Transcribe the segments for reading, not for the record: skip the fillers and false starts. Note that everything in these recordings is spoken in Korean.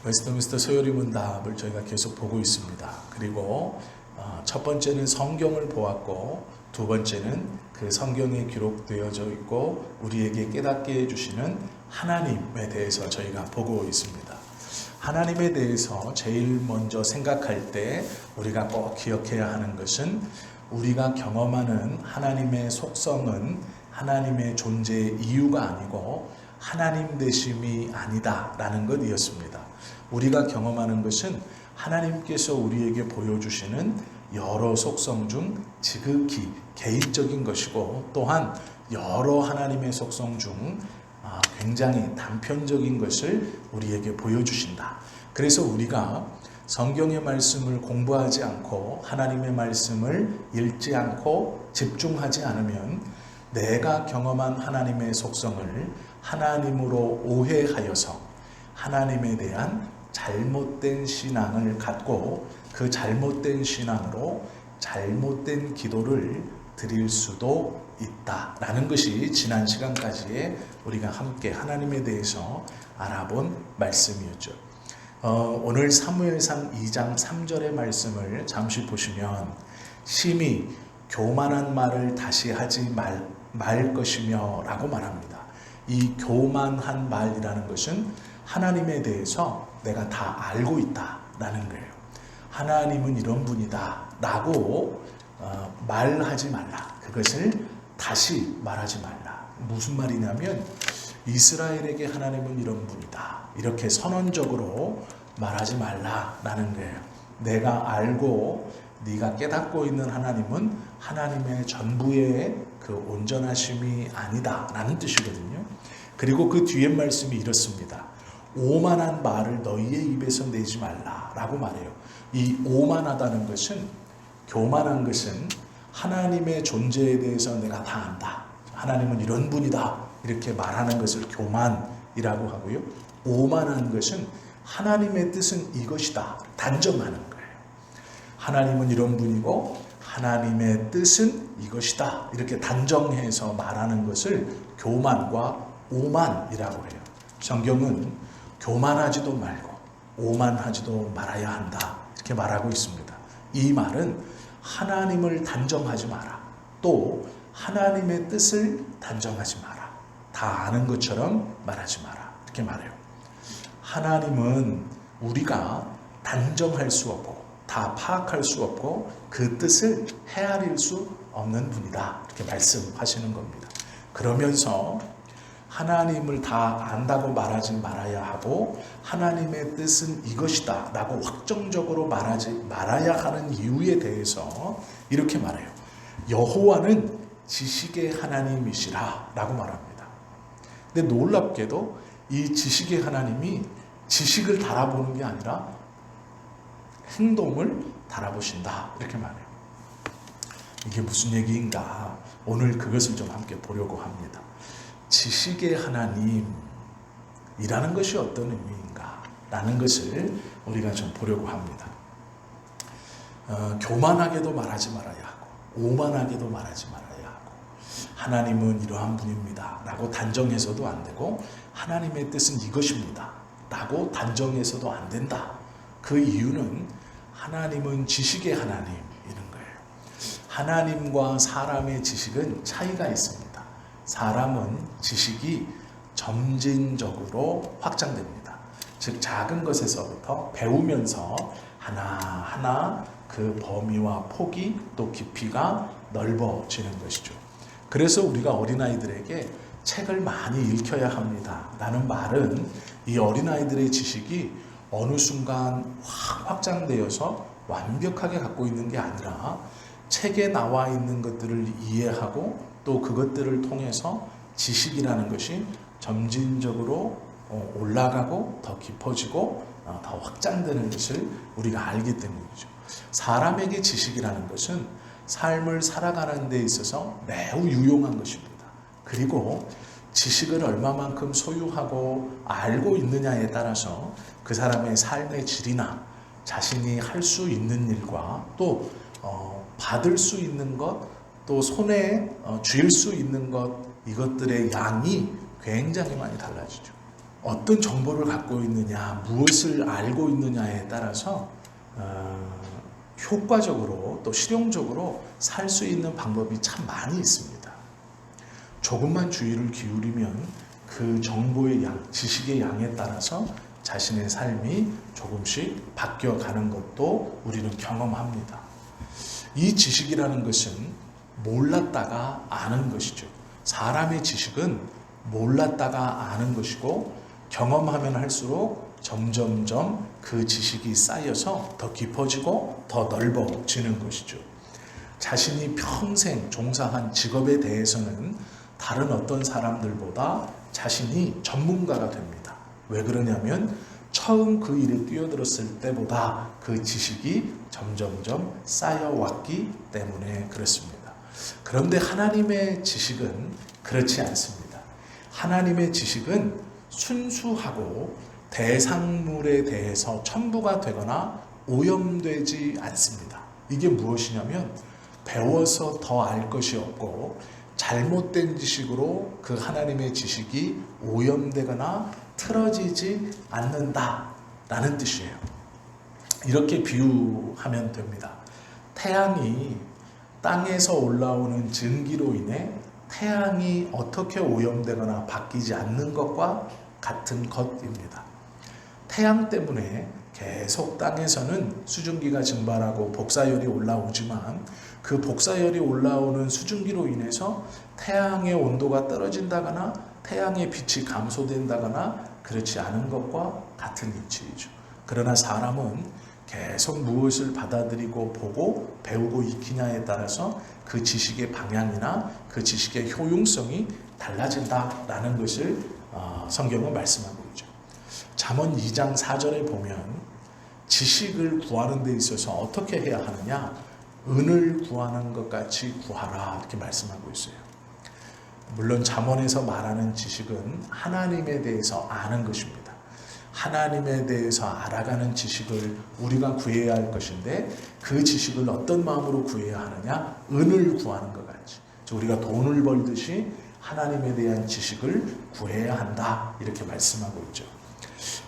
웨스트민스터 소요리 문답을 저희가 계속 보고 있습니다. 그리고 첫 번째는 성경을 보았고, 두 번째는 그 성경에 기록되어져 있고 우리에게 깨닫게 해주시는 하나님에 대해서 저희가 보고 있습니다. 하나님에 대해서 제일 먼저 생각할 때 우리가 꼭 기억해야 하는 것은, 우리가 경험하는 하나님의 속성은 하나님의 존재의 이유가 아니고 하나님 되심이 아니다라는 것이었습니다. 우리가 경험하는 것은 하나님께서 우리에게 보여주시는 여러 속성 중 지극히 개인적인 것이고, 또한 여러 하나님의 속성 중 굉장히 단편적인 것을 우리에게 보여주신다. 그래서 우리가 성경의 말씀을 공부하지 않고 하나님의 말씀을 읽지 않고 집중하지 않으면 내가 경험한 하나님의 속성을 하나님으로 오해하여서 하나님에 대한 잘못된 신앙을 갖고 그 잘못된 신앙으로 잘못된 기도를 드릴 수도 있다라는 것이 지난 시간까지의 우리가 함께 하나님에 대해서 알아본 말씀이었죠. 오늘 사무엘상 2장 3절의 말씀을 잠시 보시면, 심히 교만한 말을 다시 하지 말 것이며 라고 말합니다. 이 교만한 말이라는 것은 하나님에 대해서 내가 다 알고 있다라는 거예요. 하나님은 이런 분이다 라고 말하지 말라. 그것을 다시 말하지 말라. 무슨 말이냐면, 이스라엘에게 하나님은 이런 분이다, 이렇게 선언적으로 말하지 말라라는 거예요. 내가 알고 네가 깨닫고 있는 하나님은 하나님의 전부의 그 온전하심이 아니다라는 뜻이거든요. 그리고 그 뒤에 말씀이 이렇습니다. 오만한 말을 너희의 입에서 내지 말라라고 말해요. 이 오만하다는 것은, 교만한 것은 하나님의 존재에 대해서 내가 다 안다, 하나님은 이런 분이다, 이렇게 말하는 것을 교만이라고 하고요. 오만한 것은 하나님의 뜻은 이것이다, 단정하는 거예요. 하나님은 이런 분이고 하나님의 뜻은 이것이다, 이렇게 단정해서 말하는 것을 교만과 오만이라고 해요. 성경은 교만하지도 말고 오만하지도 말아야 한다, 이렇게 말하고 있습니다. 이 말은 하나님을 단정하지 마라, 또 하나님의 뜻을 단정하지 마라, 다 아는 것처럼 말하지 마라, 이렇게 말해요. 하나님은 우리가 단정할 수 없고 다 파악할 수 없고 그 뜻을 헤아릴 수 없는 분이다, 이렇게 말씀하시는 겁니다. 그러면서 하나님을 다 안다고 말하지 말아야 하고 하나님의 뜻은 이것이다 라고 확정적으로 말하지 말아야 하는 이유에 대해서 이렇게 말해요. 여호와는 지식의 하나님이시라 라고 말합니다. 근데 놀랍게도 이 지식의 하나님이 지식을 달아보는 게 아니라 행동을 달아보신다, 이렇게 말해요. 이게 무슨 얘기인가? 오늘 그것을 좀 함께 보려고 합니다. 지식의 하나님이라는 것이 어떤 의미인가? 라는 것을 우리가 좀 보려고 합니다. 교만하게도 말하지 말아야 하고 오만하게도 말하지 말아야 하고, 하나님은 이러한 분입니다 라고 단정해서도 안 되고 하나님의 뜻은 이것입니다 라고 단정해서도 안 된다. 그 이유는 하나님은 지식의 하나님이는 거예요. 하나님과 사람의 지식은 차이가 있습니다. 사람은 지식이 점진적으로 확장됩니다. 즉 작은 것에서부터 배우면서 하나하나 그 범위와 폭이 또 깊이가 넓어지는 것이죠. 그래서 우리가 어린아이들에게 책을 많이 읽혀야 합니다 라는 말은, 이 어린아이들의 지식이 어느 순간 확 확장되어서 완벽하게 갖고 있는 게 아니라 책에 나와 있는 것들을 이해하고 또 그것들을 통해서 지식이라는 것이 점진적으로 올라가고 더 깊어지고 더 확장되는 것을 우리가 알기 때문이죠. 사람에게 지식이라는 것은 삶을 살아가는 데 있어서 매우 유용한 것입니다. 그리고 지식을 얼마만큼 소유하고 알고 있느냐에 따라서 그 사람의 삶의 질이나 자신이 할 수 있는 일과 또 받을 수 있는 것, 또 손에 쥘 수 있는 것, 이것들의 양이 굉장히 많이 달라지죠. 어떤 정보를 갖고 있느냐, 무엇을 알고 있느냐에 따라서 효과적으로 또 실용적으로 살 수 있는 방법이 참 많이 있습니다. 조금만 주의를 기울이면 그 정보의 양, 지식의 양에 따라서 자신의 삶이 조금씩 바뀌어가는 것도 우리는 경험합니다. 이 지식이라는 것은 몰랐다가 아는 것이죠. 사람의 지식은 몰랐다가 아는 것이고 경험하면 할수록 점점점 그 지식이 쌓여서 더 깊어지고 더 넓어지는 것이죠. 자신이 평생 종사한 직업에 대해서는 다른 어떤 사람들보다 자신이 전문가가 됩니다. 왜 그러냐면 처음 그 일에 뛰어들었을 때보다 그 지식이 점점점 쌓여왔기 때문에 그렇습니다. 그런데 하나님의 지식은 그렇지 않습니다. 하나님의 지식은 순수하고 대상물에 대해서 첨부가 되거나 오염되지 않습니다. 이게 무엇이냐면 배워서 더 알 것이 없고 잘못된 지식으로 그 하나님의 지식이 오염되거나 틀어지지 않는다라는 뜻이에요. 이렇게 비유하면 됩니다. 태양이 땅에서 올라오는 증기로 인해 태양이 어떻게 오염되거나 바뀌지 않는 것과 같은 것입니다. 태양 때문에 계속 땅에서는 수증기가 증발하고 복사열이 올라오지만 그 복사열이 올라오는 수증기로 인해서 태양의 온도가 떨어진다거나 태양의 빛이 감소된다거나 그렇지 않은 것과 같은 이치이죠. 그러나 사람은 계속 무엇을 받아들이고 보고 배우고 익히냐에 따라서 그 지식의 방향이나 그 지식의 효용성이 달라진다라는 것을 성경은 말씀하고 있죠. 잠언 2장 4절에 보면 지식을 구하는 데 있어서 어떻게 해야 하느냐? 은을 구하는 것 같이 구하라 이렇게 말씀하고 있어요. 물론 잠언에서 말하는 지식은 하나님에 대해서 아는 것입니다. 하나님에 대해서 알아가는 지식을 우리가 구해야 할 것인데 그 지식을 어떤 마음으로 구해야 하느냐? 은을 구하는 것 같이. 우리가 돈을 벌듯이 하나님에 대한 지식을 구해야 한다 이렇게 말씀하고 있죠.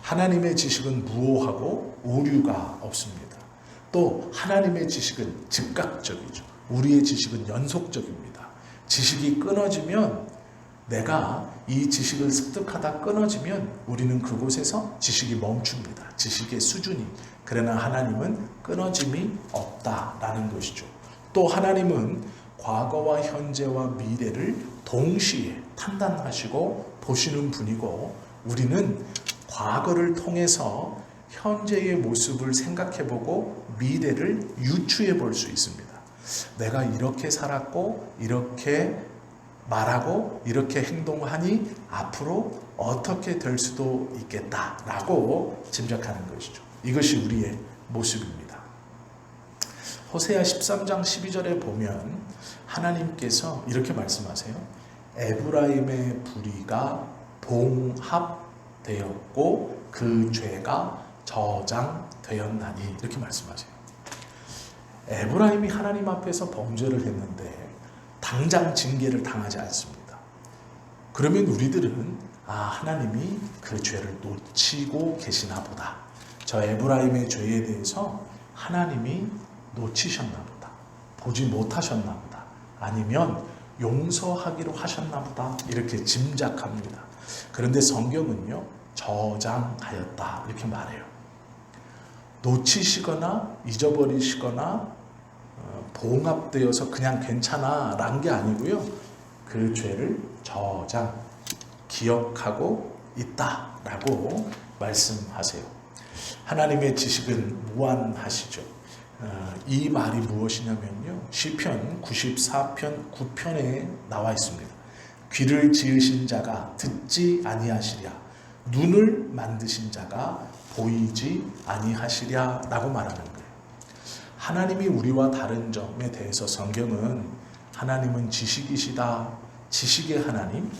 하나님의 지식은 무오하고 오류가 없습니다. 또 하나님의 지식은 즉각적이죠. 우리의 지식은 연속적입니다. 지식이 끊어지면 내가 이 지식을 습득하다 끊어지면 우리는 그곳에서 지식이 멈춥니다. 지식의 수준이. 그러나 하나님은 끊어짐이 없다라는 것이죠. 또 하나님은 과거와 현재와 미래를 동시에 판단하시고 보시는 분이고 우리는 과거를 통해서 현재의 모습을 생각해보고 미래를 유추해 볼 수 있습니다. 내가 이렇게 살았고 이렇게 말하고 이렇게 행동하니 앞으로 어떻게 될 수도 있겠다라고 짐작하는 것이죠. 이것이 우리의 모습입니다. 호세아 13장 12절에 보면 하나님께서 이렇게 말씀하세요. 에브라임의 불의가 봉합되었고 그 죄가 저장되었나니 이렇게 말씀하세요. 에브라임이 하나님 앞에서 범죄를 했는데 당장 징계를 당하지 않습니다. 그러면 우리들은 하나님이 그 죄를 놓치고 계시나 보다. 저 에브라임의 죄에 대해서 하나님이 놓치셨나 보다. 보지 못하셨나 보다. 아니면 용서하기로 하셨나 보다. 이렇게 짐작합니다. 그런데 성경은요. 저장하였다 이렇게 말해요. 놓치시거나 잊어버리시거나 봉합되어서 그냥 괜찮아 라는 게 아니고요. 그 죄를 저장, 기억하고 있다라고 말씀하세요. 하나님의 지식은 무한하시죠. 이 말이 무엇이냐면요. 시편 94편 9편에 나와 있습니다. 귀를 지으신 자가 듣지 아니하시랴. 눈을 만드신 자가 보이지 아니하시랴 라고 말하는 거예요. 하나님이 우리와 다른 점에 대해서 성경은 하나님은 지식이시다. 지식의 하나님,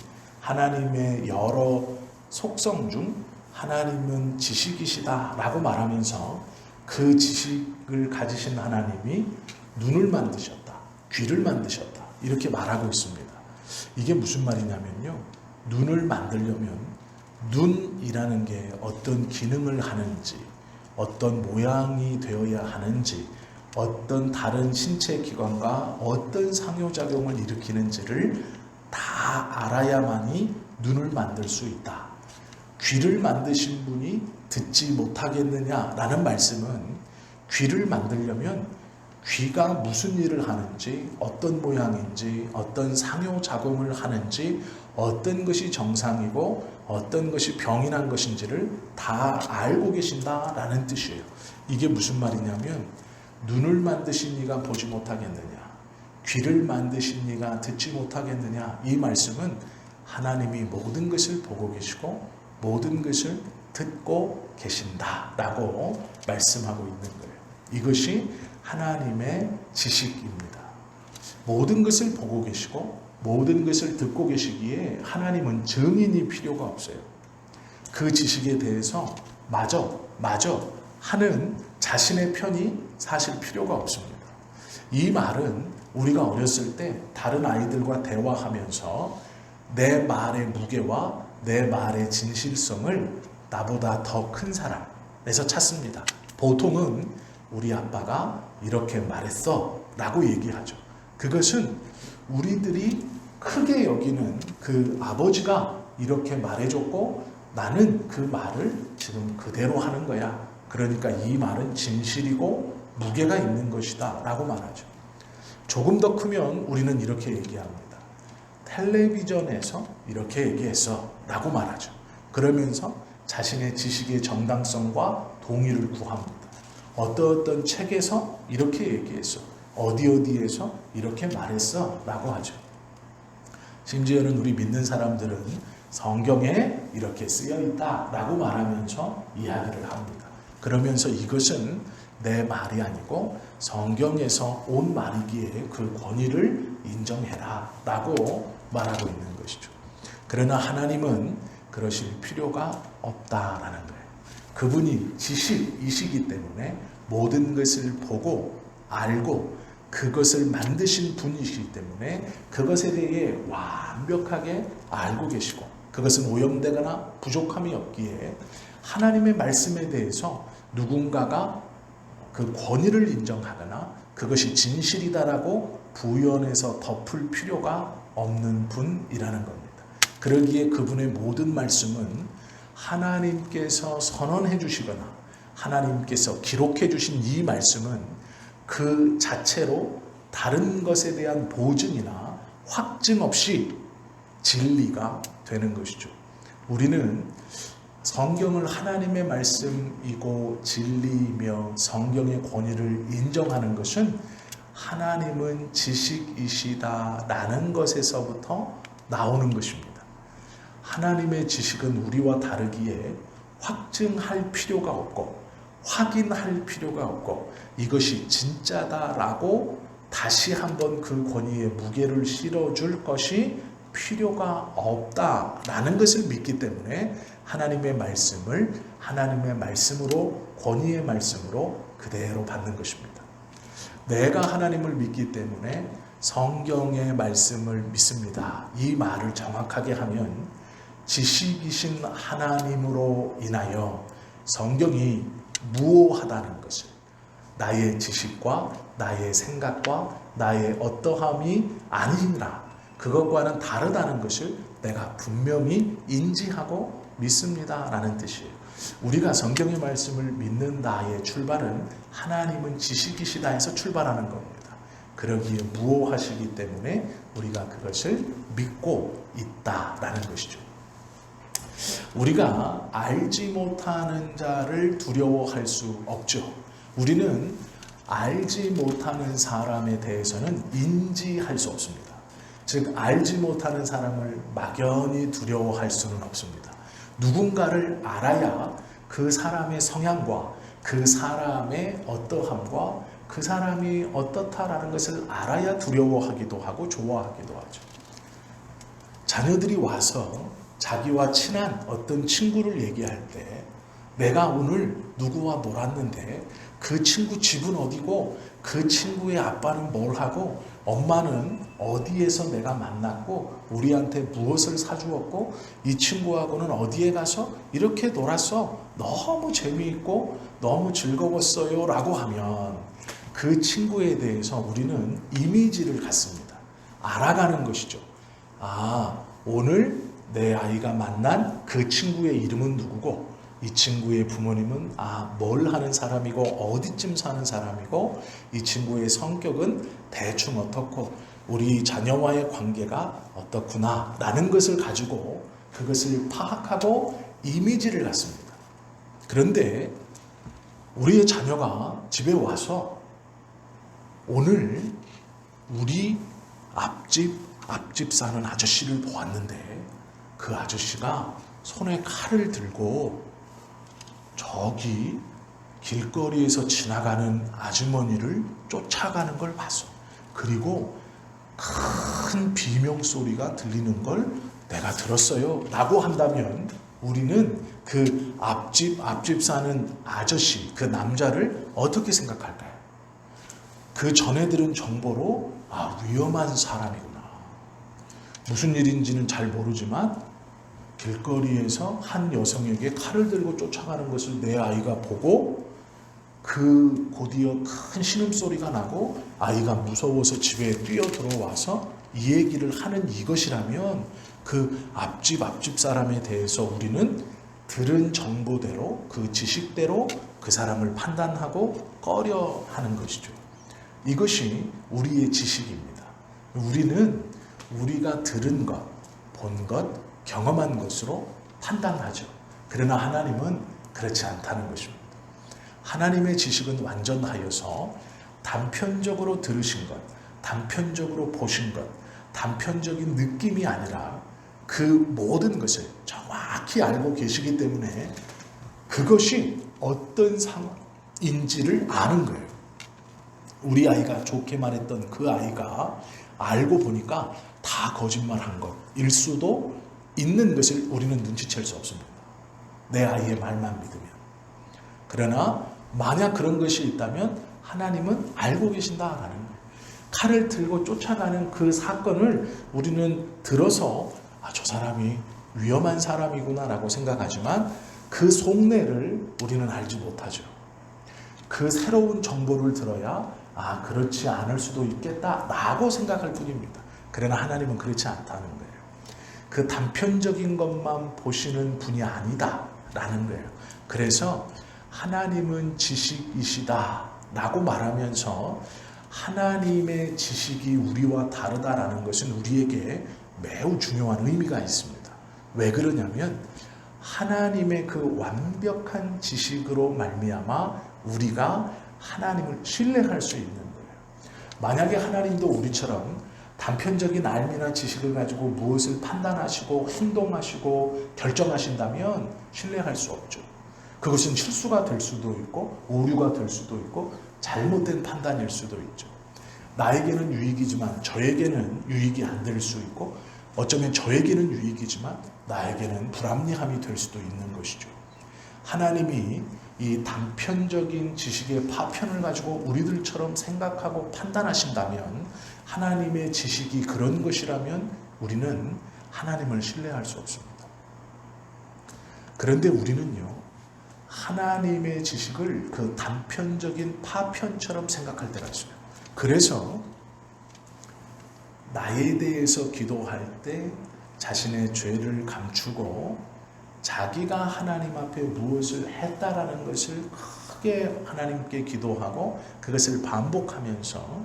하나님의 여러 속성 중 하나님은 지식이시다 라고 말하면서 그 지식을 가지신 하나님이 눈을 만드셨다. 귀를 만드셨다. 이렇게 말하고 있습니다. 이게 무슨 말이냐면요. 눈을 만들려면 눈이라는 게 어떤 기능을 하는지, 어떤 모양이 되어야 하는지, 어떤 다른 신체 기관과 어떤 상호작용을 일으키는지를 다 알아야만이 눈을 만들 수 있다. 귀를 만드신 분이 듣지 못하겠느냐라는 말씀은 귀를 만들려면 귀가 무슨 일을 하는지, 어떤 모양인지, 어떤 상호작용을 하는지, 어떤 것이 정상이고 어떤 것이 병이 난 것인지를 다 알고 계신다라는 뜻이에요. 이게 무슨 말이냐면 눈을 만드신 이가 보지 못하겠느냐, 귀를 만드신 이가 듣지 못하겠느냐, 이 말씀은 하나님이 모든 것을 보고 계시고 모든 것을 듣고 계신다라고 말씀하고 있는 거예요. 이것이 하나님의 지식입니다. 모든 것을 보고 계시고 모든 것을 듣고 계시기에 하나님은 증인이 필요가 없어요. 그 지식에 대해서 맞아 하는 자신의 편이 사실 필요가 없습니다. 이 말은 우리가 어렸을 때 다른 아이들과 대화하면서 내 말의 무게와 내 말의 진실성을 나보다 더 큰 사람에서 찾습니다. 보통은 우리 아빠가 이렇게 말했어 라고 얘기하죠. 그것은 우리들이 크게 여기는 그 아버지가 이렇게 말해줬고 나는 그 말을 지금 그대로 하는 거야. 그러니까 이 말은 진실이고 무게가 있는 것이다 라고 말하죠. 조금 더 크면 우리는 이렇게 얘기합니다. 텔레비전에서 이렇게 얘기했어 라고 말하죠. 그러면서 자신의 지식의 정당성과 동의를 구합니다. 어떤 책에서 이렇게 얘기했어, 어디에서 이렇게 말했어 라고 하죠. 심지어는 우리 믿는 사람들은 성경에 이렇게 쓰여 있다 라고 말하면서 이야기를 합니다. 그러면서 이것은 내 말이 아니고 성경에서 온 말이기에 그 권위를 인정해라 라고 말하고 있는 것이죠. 그러나 하나님은 그러실 필요가 없다라는 거예요. 그분이 지식이시기 때문에 모든 것을 보고 알고 그것을 만드신 분이시기 때문에 그것에 대해 완벽하게 알고 계시고 그것은 오염되거나 부족함이 없기에 하나님의 말씀에 대해서 누군가가 그 권위를 인정하거나 그것이 진실이다라고 부연해서 덮을 필요가 없는 분이라는 겁니다. 그러기에 그분의 모든 말씀은 하나님께서 선언해 주시거나 하나님께서 기록해 주신 이 말씀은 그 자체로 다른 것에 대한 보증이나 확증 없이 진리가 되는 것이죠. 우리는 성경을 하나님의 말씀이고 진리이며 성경의 권위를 인정하는 것은 하나님은 지식이시다라는 것에서부터 나오는 것입니다. 하나님의 지식은 우리와 다르기에 확증할 필요가 없고 확인할 필요가 없고 이것이 진짜다라고 다시 한번 그 권위에 무게를 실어줄 것이 필요가 없다라는 것을 믿기 때문에 하나님의 말씀을 하나님의 말씀으로 권위의 말씀으로 그대로 받는 것입니다. 내가 하나님을 믿기 때문에 성경의 말씀을 믿습니다. 이 말을 정확하게 하면 지식이신 하나님으로 인하여 성경이 무오하다는 것을 나의 지식과 나의 생각과 나의 어떠함이 아니라 그것과는 다르다는 것을 내가 분명히 인지하고 믿습니다라는 뜻이에요. 우리가 성경의 말씀을 믿는다의 출발은 하나님은 지식이시다 해서 출발하는 겁니다. 그러기에 무오하시기 때문에 우리가 그것을 믿고 있다라는 것이죠. 우리가 알지 못하는 자를 두려워할 수 없죠. 우리는 알지 못하는 사람에 대해서는 인지할 수 없습니다. 즉 알지 못하는 사람을 막연히 두려워할 수는 없습니다. 누군가를 알아야 그 사람의 성향과 그 사람의 어떠함과 그 사람이 어떻다라는 것을 알아야 두려워하기도 하고 좋아하기도 하죠. 자녀들이 와서 자기와 친한 어떤 친구를 얘기할 때 내가 오늘 누구와 놀았는데 그 친구 집은 어디고 그 친구의 아빠는 뭘 하고 엄마는 어디에서 내가 만났고 우리한테 무엇을 사주었고 이 친구하고는 어디에 가서 이렇게 놀았어. 너무 재미있고 너무 즐거웠어요 라고 하면 그 친구에 대해서 우리는 이미지를 갖습니다. 알아가는 것이죠. 아, 오늘 내 아이가 만난 그 친구의 이름은 누구고 이 친구의 부모님은 뭘 하는 사람이고 어디쯤 사는 사람이고 이 친구의 성격은 대충 어떻고 우리 자녀와의 관계가 어떻구나 라는 것을 가지고 그것을 파악하고 이미지를 갖습니다. 그런데 우리의 자녀가 집에 와서 오늘 우리 앞집 사는 아저씨를 보았는데 그 아저씨가 손에 칼을 들고 저기 길거리에서 지나가는 아주머니를 쫓아가는 걸 봤어. 그리고 큰 비명소리가 들리는 걸 내가 들었어요 라고 한다면 우리는 그 앞집 사는 아저씨, 그 남자를 어떻게 생각할까요? 그 전에 들은 정보로 위험한 사람이구나. 무슨 일인지는 잘 모르지만 길거리에서 한 여성에게 칼을 들고 쫓아가는 것을 내 아이가 보고 곧이어 큰 신음소리가 나고 아이가 무서워서 집에 뛰어 들어와서 이 얘기를 하는 이것이라면 그 앞집 사람에 대해서 우리는 들은 정보대로 그 지식대로 그 사람을 판단하고 꺼려 하는 것이죠. 이것이 우리의 지식입니다. 우리는 우리가 들은 것, 본 것, 경험한 것으로 판단하죠. 그러나 하나님은 그렇지 않다는 것입니다. 하나님의 지식은 완전하여서 단편적으로 들으신 것, 단편적으로 보신 것, 단편적인 느낌이 아니라 그 모든 것을 정확히 알고 계시기 때문에 그것이 어떤 상황인지를 아는 거예요. 우리 아이가 좋게 말했던 그 아이가 알고 보니까 다 거짓말한 것일 수도 있는 것을 우리는 눈치챌 수 없습니다. 내 아이의 말만 믿으면. 그러나 만약 그런 것이 있다면 하나님은 알고 계신다라는 거예요. 칼을 들고 쫓아가는 그 사건을 우리는 들어서 저 사람이 위험한 사람이구나 라고 생각하지만 그 속내를 우리는 알지 못하죠. 그 새로운 정보를 들어야 그렇지 않을 수도 있겠다 라고 생각할 뿐입니다. 그러나 하나님은 그렇지 않다는 거예요. 그 단편적인 것만 보시는 분이 아니다 라는 거예요. 그래서 하나님은 지식이시다 라고 말하면서 하나님의 지식이 우리와 다르다라는 것은 우리에게 매우 중요한 의미가 있습니다. 왜 그러냐면 하나님의 그 완벽한 지식으로 말미암아 우리가 하나님을 신뢰할 수 있는 거예요. 만약에 하나님도 우리처럼 단편적인 알미나 지식을 가지고 무엇을 판단하시고 행동하시고 결정하신다면 신뢰할 수 없죠. 그것은 실수가 될 수도 있고 오류가 될 수도 있고 잘못된 판단일 수도 있죠. 나에게는 유익이지만 저에게는 유익이 안 될 수 있고 어쩌면 저에게는 유익이지만 나에게는 불합리함이 될 수도 있는 것이죠. 하나님이 이 단편적인 지식의 파편을 가지고 우리들처럼 생각하고 판단하신다면 하나님의 지식이 그런 것이라면 우리는 하나님을 신뢰할 수 없습니다. 그런데 우리는요, 하나님의 지식을 그 단편적인 파편처럼 생각할 때가 있어요. 그래서 나에 대해서 기도할 때 자신의 죄를 감추고 자기가 하나님 앞에 무엇을 했다라는 것을 크게 하나님께 기도하고 그것을 반복하면서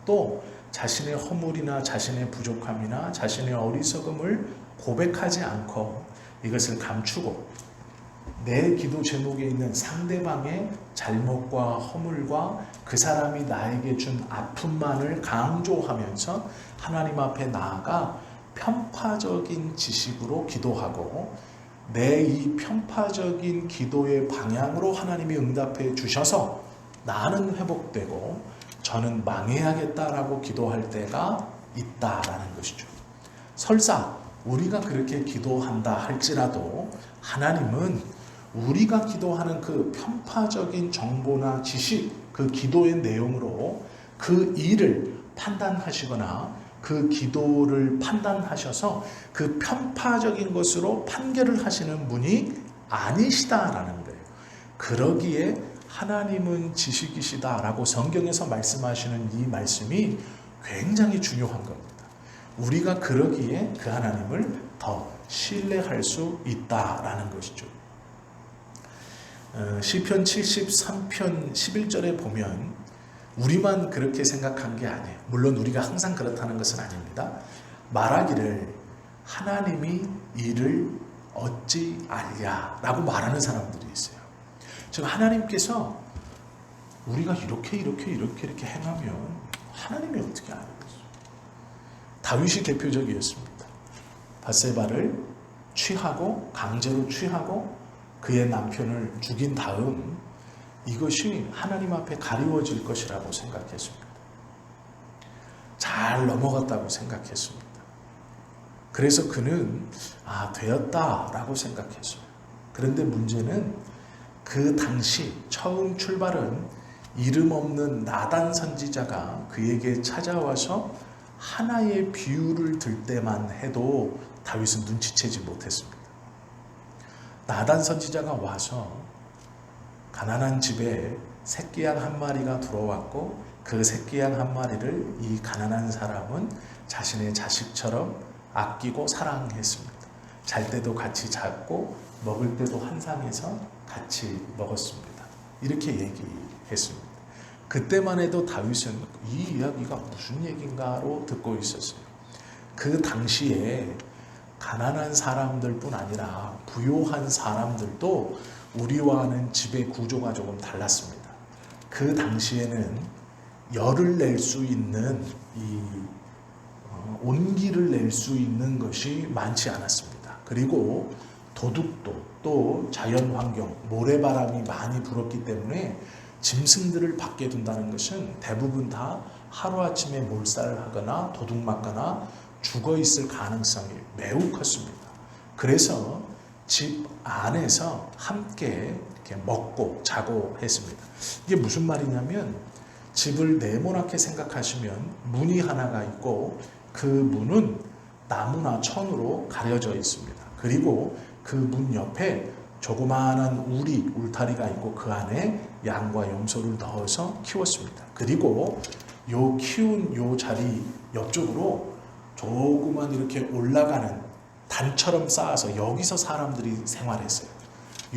또 자신의 허물이나 자신의 부족함이나 자신의 어리석음을 고백하지 않고 이것을 감추고 내 기도 제목에 있는 상대방의 잘못과 허물과 그 사람이 나에게 준 아픔만을 강조하면서 하나님 앞에 나아가 편파적인 지식으로 기도하고 내 이 편파적인 기도의 방향으로 하나님이 응답해 주셔서 나는 회복되고 저는 망해야겠다라고 기도할 때가 있다라는 것이죠. 설사 우리가 그렇게 기도한다 할지라도 하나님은 우리가 기도하는 그 편파적인 정보나 지식, 그 기도의 내용으로 그 일을 판단하시거나 그 기도를 판단하셔서 그 편파적인 것으로 판결을 하시는 분이 아니시다라는 거예요. 그러기에 하나님은 지식이시다라고 성경에서 말씀하시는 이 말씀이 굉장히 중요한 겁니다. 우리가 그러기에 그 하나님을 더 신뢰할 수 있다라는 것이죠. 시편 73편 11절에 보면 우리만 그렇게 생각한 게 아니에요. 물론 우리가 항상 그렇다는 것은 아닙니다. 말하기를 하나님이 이를 어찌 알랴라고 말하는 사람들이 있어요. 즉 하나님께서 우리가 이렇게 행하면 하나님이 어떻게 알겠어요? 다윗이 대표적이었습니다. 밧세바를 취하고 강제로 취하고 그의 남편을 죽인 다음 이것이 하나님 앞에 가리워질 것이라고 생각했습니다. 잘 넘어갔다고 생각했습니다. 그래서 그는 되었다라고 생각했어요. 그런데 문제는 그 당시 처음 출발은 이름 없는 나단 선지자가 그에게 찾아와서 하나의 비유를 들 때만 해도 다윗은 눈치채지 못했습니다. 나단 선지자가 와서 가난한 집에 새끼양 한 마리가 들어왔고 그 새끼양 한 마리를 이 가난한 사람은 자신의 자식처럼 아끼고 사랑했습니다. 잘 때도 같이 잤고 먹을 때도 한 상에서 같이 먹었습니다. 이렇게 얘기했습니다. 그때만 해도 다윗은 이 이야기가 무슨 얘기인가로 듣고 있었어요. 그 당시에 가난한 사람들뿐 아니라 부유한 사람들도 우리와는 집의 구조가 조금 달랐습니다. 그 당시에는 열을 낼 수 있는 온기를 낼 수 있는 것이 많지 않았습니다. 그리고 도둑도 또 자연환경, 모래바람이 많이 불었기 때문에 짐승들을 밖에 둔다는 것은 대부분 다 하루아침에 몰살하거나 도둑 맞거나 죽어 있을 가능성이 매우 컸습니다. 그래서 집 안에서 함께 이렇게 먹고 자고 했습니다. 이게 무슨 말이냐면 집을 네모나게 생각하시면 문이 하나가 있고 그 문은 나무나 천으로 가려져 있습니다. 그리고 그 문 옆에 조그마한 울타리가 있고 그 안에 양과 염소를 넣어서 키웠습니다. 그리고 요 키운 요 자리 옆쪽으로 조그만 이렇게 올라가는 단처럼 쌓아서 여기서 사람들이 생활했어요.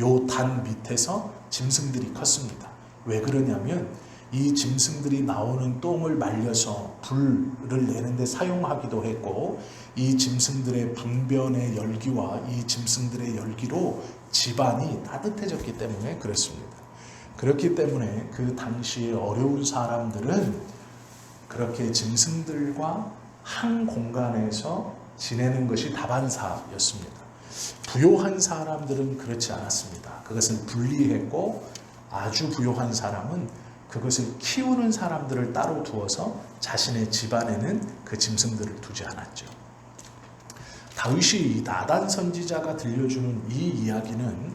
요 단 밑에서 짐승들이 컸습니다. 왜 그러냐면 이 짐승들이 나오는 똥을 말려서 불을 내는데 사용하기도 했고 이 짐승들의 방변의 열기와 이 짐승들의 열기로 집안이 따뜻해졌기 때문에 그렇습니다. 그렇기 때문에 그 당시에 어려운 사람들은 그렇게 짐승들과 한 공간에서 지내는 것이 다반사였습니다. 부요한 사람들은 그렇지 않았습니다. 그것을 분리했고 아주 부요한 사람은 그것을 키우는 사람들을 따로 두어서 자신의 집안에는 그 짐승들을 두지 않았죠. 다윗이 나단 선지자가 들려주는 이 이야기는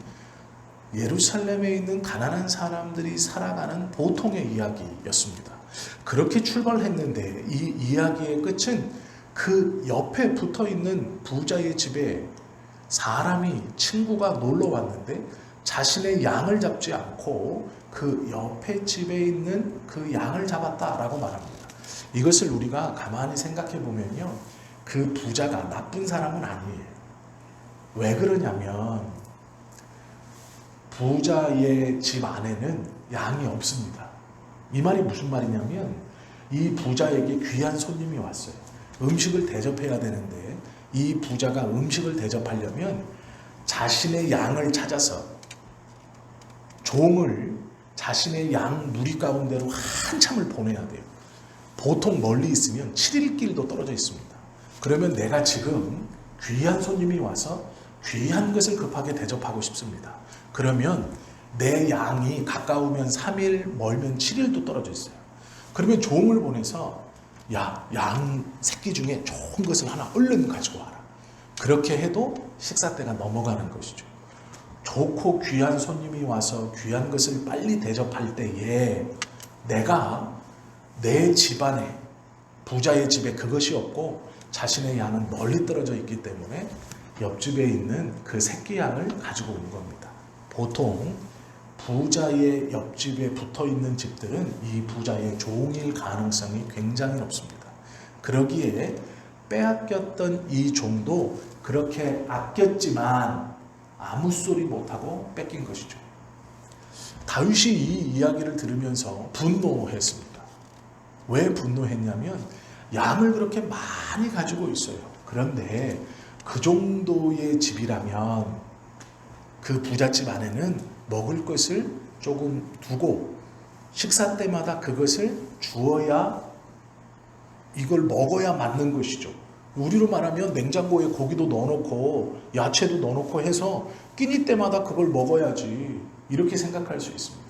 예루살렘에 있는 가난한 사람들이 살아가는 보통의 이야기였습니다. 그렇게 출발했는데 이 이야기의 끝은 그 옆에 붙어있는 부자의 집에 사람이 친구가 놀러 왔는데 자신의 양을 잡지 않고 그 옆에 집에 있는 그 양을 잡았다라고 말합니다. 이것을 우리가 가만히 생각해 보면요, 그 부자가 나쁜 사람은 아니에요. 왜 그러냐면 부자의 집 안에는 양이 없습니다. 이 말이 무슨 말이냐면 이 부자에게 귀한 손님이 왔어요. 음식을 대접해야 되는데 이 부자가 음식을 대접하려면 자신의 양을 찾아서 종을 자신의 양 무리 가운데로 한참을 보내야 돼요. 보통 멀리 있으면 7일 길도 떨어져 있습니다. 그러면 내가 지금 귀한 손님이 와서 귀한 것을 급하게 대접하고 싶습니다. 그러면 내 양이 가까우면 3일, 멀면 7일도 떨어져 있어요. 그러면 종을 보내서 양 새끼 중에 좋은 것을 하나 얼른 가지고 와라. 그렇게 해도 식사 때가 넘어가는 것이죠. 좋고 귀한 손님이 와서 귀한 것을 빨리 대접할 때에 내가 내 집안에 부자의 집에 그것이 없고 자신의 양은 멀리 떨어져 있기 때문에 옆집에 있는 그 새끼 양을 가지고 온 겁니다. 보통 부자의 옆집에 붙어 있는 집들은 이 부자의 종일 가능성이 굉장히 높습니다. 그러기에 빼앗겼던 이 종도 그렇게 아꼈지만 아무 소리 못하고 뺏긴 것이죠. 다윗이 이 이야기를 들으면서 분노했습니다. 왜 분노했냐면 양을 그렇게 많이 가지고 있어요. 그런데 그 정도의 집이라면 그 부잣집 안에는 먹을 것을 조금 두고 식사 때마다 그것을 주어야 이걸 먹어야 맞는 것이죠. 우리로 말하면 냉장고에 고기도 넣어놓고 야채도 넣어놓고 해서 끼니 때마다 그걸 먹어야지 이렇게 생각할 수 있습니다.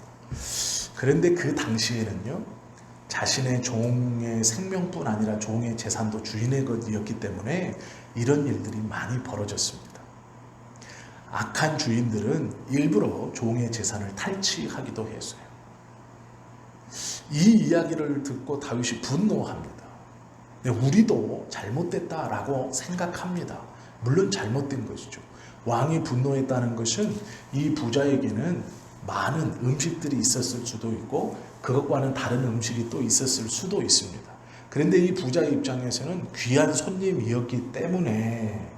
그런데 그 당시에는요, 자신의 종의 생명뿐 아니라 종의 재산도 주인의 것이었기 때문에 이런 일들이 많이 벌어졌습니다. 악한 주인들은 일부러 종의 재산을 탈취하기도 했어요. 이 이야기를 듣고 다윗이 분노합니다. 우리도 잘못됐다라고 생각합니다. 물론 잘못된 것이죠. 왕이 분노했다는 것은 이 부자에게는 많은 음식들이 있었을 수도 있고 그것과는 다른 음식이 또 있었을 수도 있습니다. 그런데 이 부자의 입장에서는 귀한 손님이었기 때문에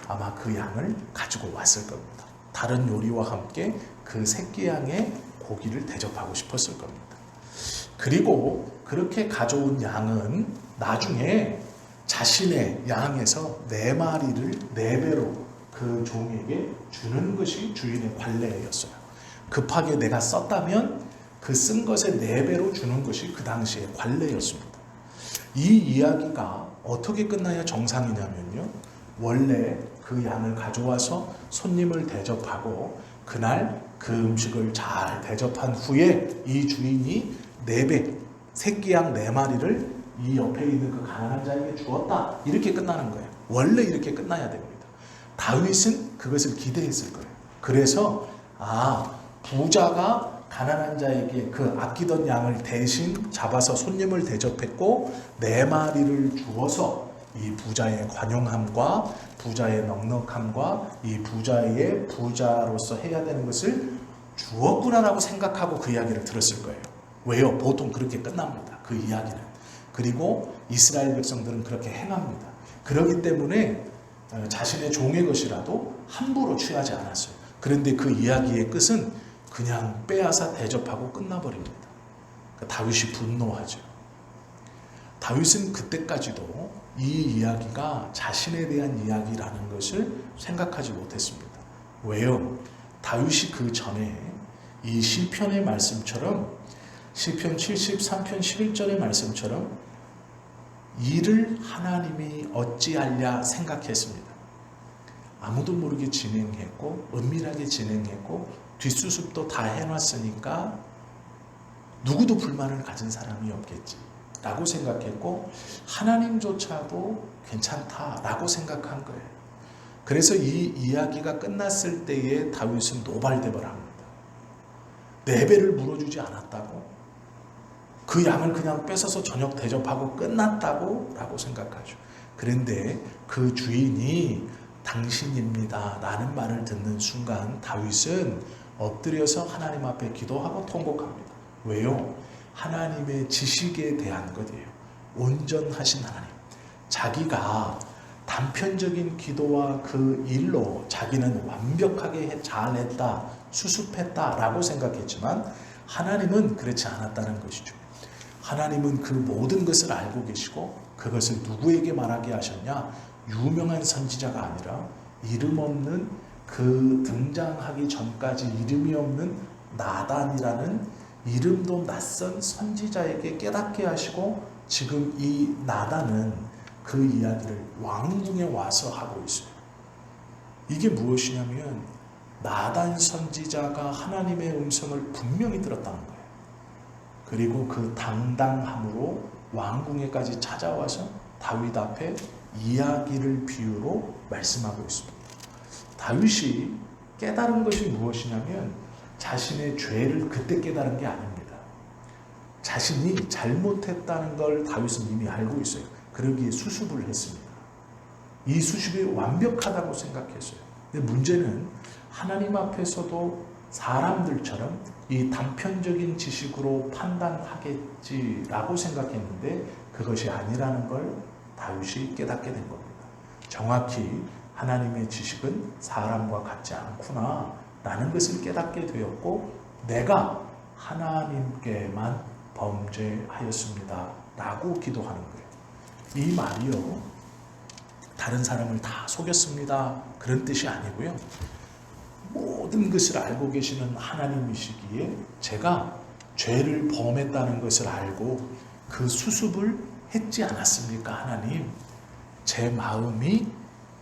아마 그 양을 가지고 왔을 겁니다. 다른 요리와 함께 그 새끼 양의 고기를 대접하고 싶었을 겁니다. 그리고 그렇게 가져온 양은 나중에 자신의 양에서 4마리를 4배로 그 종에게 주는 것이 주인의 관례였어요. 급하게 내가 썼다면 그 쓴 것의 4배로 주는 것이 그 당시의 관례였습니다. 이 이야기가 어떻게 끝나야 정상이냐면요, 원래 그 양을 가져와서 손님을 대접하고 그날 그 음식을 잘 대접한 후에 이 주인이 4배, 새끼 양 4마리를 이 옆에 있는 그 가난한 자에게 주었다, 이렇게 끝나는 거예요. 원래 이렇게 끝나야 됩니다. 다윗은 그것을 기대했을 거예요. 그래서 부자가 가난한 자에게 그 아끼던 양을 대신 잡아서 손님을 대접했고 4마리를 주어서 이 부자의 관용함과 부자의 넉넉함과 이 부자의 부자로서 해야 되는 것을 주었구나라고 생각하고 그 이야기를 들었을 거예요. 왜요? 보통 그렇게 끝납니다. 그 이야기는. 그리고 이스라엘 백성들은 그렇게 행합니다. 그렇기 때문에 자신의 종의 것이라도 함부로 취하지 않았어요. 그런데 그 이야기의 끝은 그냥 빼앗아 대접하고 끝나버립니다. 다윗이 분노하죠. 다윗은 그때까지도 이 이야기가 자신에 대한 이야기라는 것을 생각하지 못했습니다. 왜요? 다윗이 그 전에 이 시편의 말씀처럼 시편 73편 11절의 말씀처럼 이를 하나님이 어찌알랴 생각했습니다. 아무도 모르게 진행했고 은밀하게 진행했고 뒷수습도 다 해놨으니까 누구도 불만을 가진 사람이 없겠지 라고 생각했고 하나님조차도 괜찮다라고 생각한 거예요. 그래서 이 이야기가 끝났을 때에 다윗은 노발대발합니다. 4배를 물어주지 않았다고? 그 양을 그냥 뺏어서 저녁 대접하고 끝났다고? 라고 생각하죠. 그런데 그 주인이 당신입니다 라는 말을 듣는 순간 다윗은 엎드려서 하나님 앞에 기도하고 통곡합니다. 왜요? 하나님의 지식에 대한 것이에요. 온전하신 하나님. 자기가 단편적인 기도와 그 일로 자기는 완벽하게 잘했다, 수습했다 라고 생각했지만 하나님은 그렇지 않았다는 것이죠. 하나님은 그 모든 것을 알고 계시고 그것을 누구에게 말하게 하셨냐? 유명한 선지자가 아니라 이름 없는 그 등장하기 전까지 이름이 없는 나단이라는 이름도 낯선 선지자에게 깨닫게 하시고 지금 이 나단은 그 이야기를 왕궁에 와서 하고 있어요. 이게 무엇이냐면 나단 선지자가 하나님의 음성을 분명히 들었다는 거예요. 그리고 그 당당함으로 왕궁에까지 찾아와서 다윗 앞에 이야기를 비유로 말씀하고 있습니다. 다윗이 깨달은 것이 무엇이냐면 자신의 죄를 그때 깨달은 게 아닙니다. 자신이 잘못했다는 걸 다윗은 이미 알고 있어요. 그러기에 수습을 했습니다. 이 수습이 완벽하다고 생각했어요. 근데 문제는 하나님 앞에서도 사람들처럼 이 단편적인 지식으로 판단하겠지라고 생각했는데 그것이 아니라는 걸 다윗이 깨닫게 된 겁니다. 정확히 하나님의 지식은 사람과 같지 않구나 라는 것을 깨닫게 되었고 내가 하나님께만 범죄하였습니다 라고 기도하는 거예요. 이 말이요 다른 사람을 다 속였습니다 그런 뜻이 아니고요, 모든 것을 알고 계시는 하나님이시기에 제가 죄를 범했다는 것을 알고 그 수습을 했지 않았습니까? 하나님, 제 마음이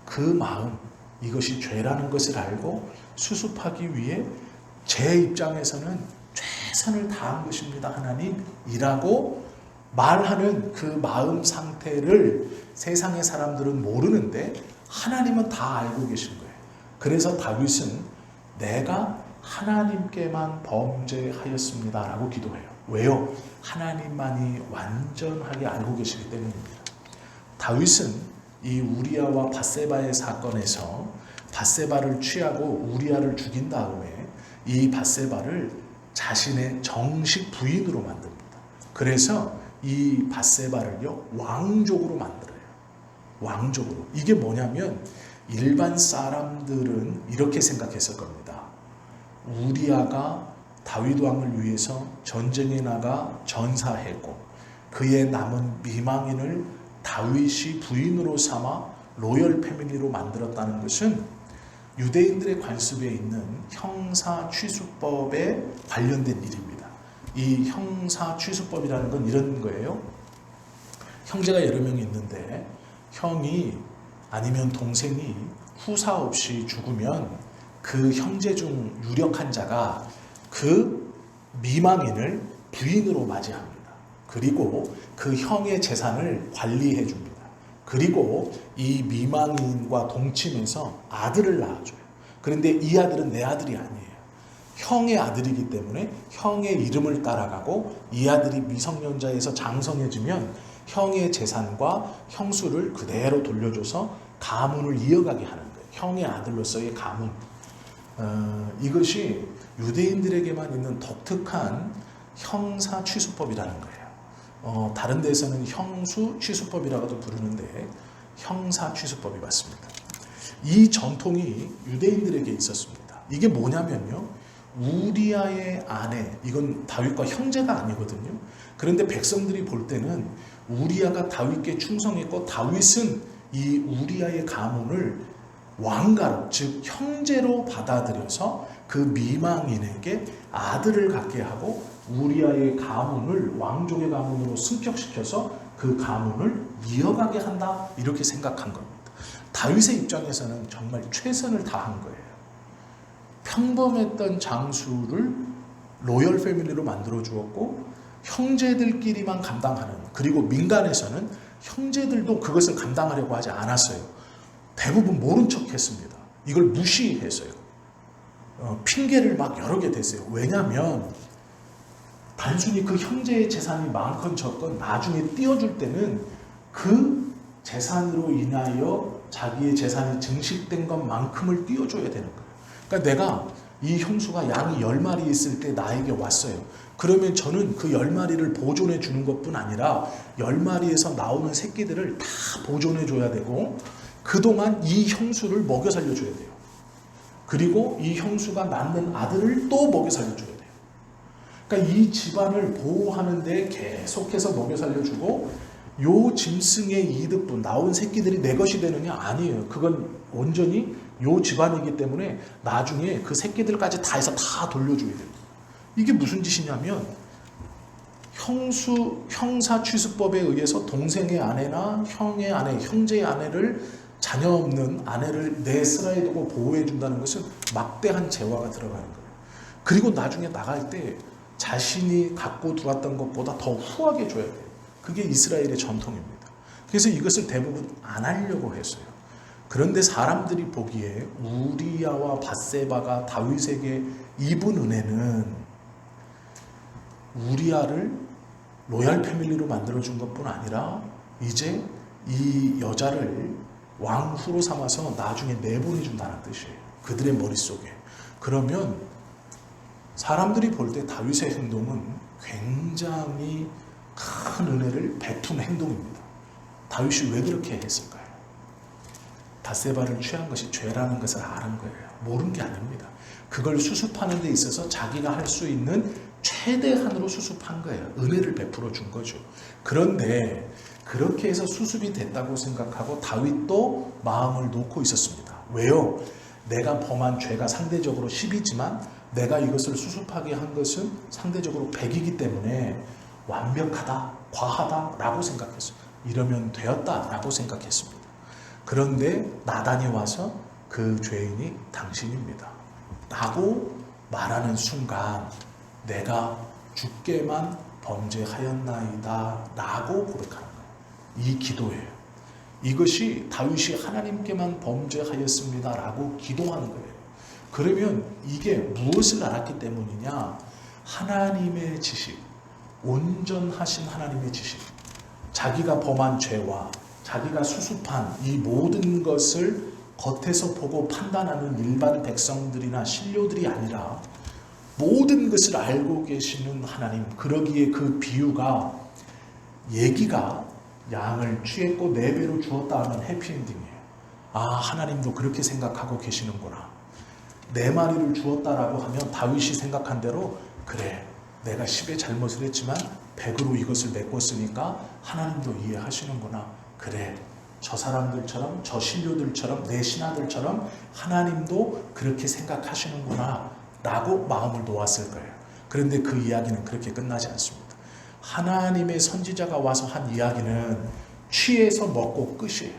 그 마음, 이것이 죄라는 것을 알고 수습하기 위해 제 입장에서는 최선을 다한 것입니다. 하나님, 이라고 말하는 그 마음 상태를 세상의 사람들은 모르는데 하나님은 다 알고 계신 거예요. 그래서 다윗은 내가 하나님께만 범죄하였습니다 라고 기도해요. 왜요? 하나님만이 완전하게 알고 계시기 때문입니다. 다윗은 이 우리아와 밧세바의 사건에서 밧세바를 취하고 우리아를 죽인 다음에 이 밧세바를 자신의 정식 부인으로 만듭니다. 그래서 이 밧세바를요 왕족으로 만들어요. 왕족으로. 이게 뭐냐면 일반 사람들은 이렇게 생각했을 겁니다. 우리아가 다윗 왕을 위해서 전쟁에 나가 전사했고 그의 남은 미망인을 다윗이 부인으로 삼아 로열 패밀리로 만들었다는 것은 유대인들의 관습에 있는 형사취수법에 관련된 일입니다. 이 형사취수법이라는 건 이런 거예요. 형제가 여러 명이 있는데 형이 아니면 동생이 후사 없이 죽으면 그 형제 중 유력한 자가 그 미망인을 부인으로 맞이합니다. 그리고 그 형의 재산을 관리해 줍니다. 그리고 이 미망인과 동침해서 아들을 낳아줘요. 그런데 이 아들은 내 아들이 아니에요. 형의 아들이기 때문에 형의 이름을 따라가고 이 아들이 미성년자에서 장성해지면 형의 재산과 형수를 그대로 돌려줘서 가문을 이어가게 하는 거예요. 형의 아들로서의 가문. 이것이 유대인들에게만 있는 독특한 형사 취수법이라는 거예요. 다른 데서는 형수 취수법이라고도 부르는데 형사 취수법이 맞습니다. 이 전통이 유대인들에게 있었습니다. 이게 뭐냐면요, 우리아의 아내, 이건 다윗과 형제가 아니거든요. 그런데 백성들이 볼 때는 우리아가 다윗께 충성했고 다윗은 이 우리아의 가문을 왕가로, 즉 형제로 받아들여서 그 미망인에게 아들을 갖게 하고 우리아의 가문을 왕족의 가문으로 승격시켜서 그 가문을 이어가게 한다, 이렇게 생각한 겁니다. 다윗의 입장에서는 정말 최선을 다한 거예요. 평범했던 장수를 로열 패밀리로 만들어 주었고 형제들끼리만 감당하는, 그리고 민간에서는 형제들도 그것을 감당하려고 하지 않았어요. 대부분 모른 척 했습니다. 이걸 무시했어요. 핑계를 막 여러 개 댔어요. 왜냐하면 단순히 그 형제의 재산이 많건 적건 나중에 띄워줄 때는 그 재산으로 인하여 자기의 재산이 증식된 것만큼을 띄워줘야 되는 거예요. 그러니까 내가 이 형수가 양이 10마리 있을 때 나에게 왔어요. 그러면 저는 그 10마리를 보존해 주는 것뿐 아니라 10마리에서 나오는 새끼들을 다 보존해 줘야 되고 그동안 이 형수를 먹여 살려줘야 돼요. 그리고 이 형수가 낳는 아들을 또 먹여 살려줘야 돼요. 그러니까 이 집안을 보호하는 데 계속해서 먹여 살려주고 요 짐승의 이득분, 나온 새끼들이 내 것이 되느냐? 아니에요. 그건 온전히 요 집안이기 때문에 나중에 그 새끼들까지 다 해서 다 돌려줘야 돼요. 이게 무슨 짓이냐면 형사취수법에 의해서 동생의 아내나 형의 아내, 형제의 아내를, 자녀 없는 아내를 내 스라에 두고 보호해 준다는 것은 막대한 재화가 들어가는 거예요. 그리고 나중에 나갈 때 자신이 갖고 들어왔던 것보다 더 후하게 줘야 돼요. 그게 이스라엘의 전통입니다. 그래서 이것을 대부분 안 하려고 했어요. 그런데 사람들이 보기에 우리아와 밧세바가 다윗에게 입은 은혜는 우리아를 로얄 패밀리로 만들어준 것뿐 아니라 이제 이 여자를 왕후로 삼아서 나중에 내보내준다는 뜻이에요. 그들의 머릿속에. 그러면 사람들이 볼 때 다윗의 행동은 굉장히 큰 은혜를 베푼 행동입니다. 다윗이 왜 그렇게 했을까요? 밧세바를 취한 것이 죄라는 것을 아는 거예요. 모르는 게 아닙니다. 그걸 수습하는 데 있어서 자기가 할 수 있는 최대한으로 수습한 거예요. 은혜를 베풀어 준 거죠. 그런데 그렇게 해서 수습이 됐다고 생각하고 다윗도 마음을 놓고 있었습니다. 왜요? 내가 범한 죄가 상대적으로 10이지만 내가 이것을 수습하게 한 것은 상대적으로 100이기 때문에 완벽하다, 과하다라고 생각했어요. 이러면 되었다라고 생각했습니다. 그런데 나단이 와서 그 죄인이 당신입니다 라고 말하는 순간 내가 주께만 범죄하였나이다 라고 고백하는 거예요. 이 기도예요. 이것이 다윗이 하나님께만 범죄하였습니다 라고 기도하는 거예요. 그러면 이게 무엇을 알았기 때문이냐? 하나님의 지식, 온전하신 하나님의 지식, 자기가 범한 죄와 자기가 수습한 이 모든 것을 겉에서 보고 판단하는 일반 백성들이나 신료들이 아니라 모든 것을 알고 계시는 하나님. 그러기에 그 비유가 얘기가 양을 취했고 4배로 주었다 하면 해피엔딩이에요. 아, 하나님도 그렇게 생각하고 계시는구나. 4마리를 주었다라고 하면 다윗이 생각한 대로 그래, 내가 10의 잘못을 했지만 100으로 이것을 메꿨으니까 하나님도 이해하시는구나. 그래, 저 사람들처럼, 저 신료들처럼, 내 신하들처럼 하나님도 그렇게 생각하시는구나 라고 마음을 놓았을 거예요. 그런데 그 이야기는 그렇게 끝나지 않습니다. 하나님의 선지자가 와서 한 이야기는 취해서 먹고 끝이에요.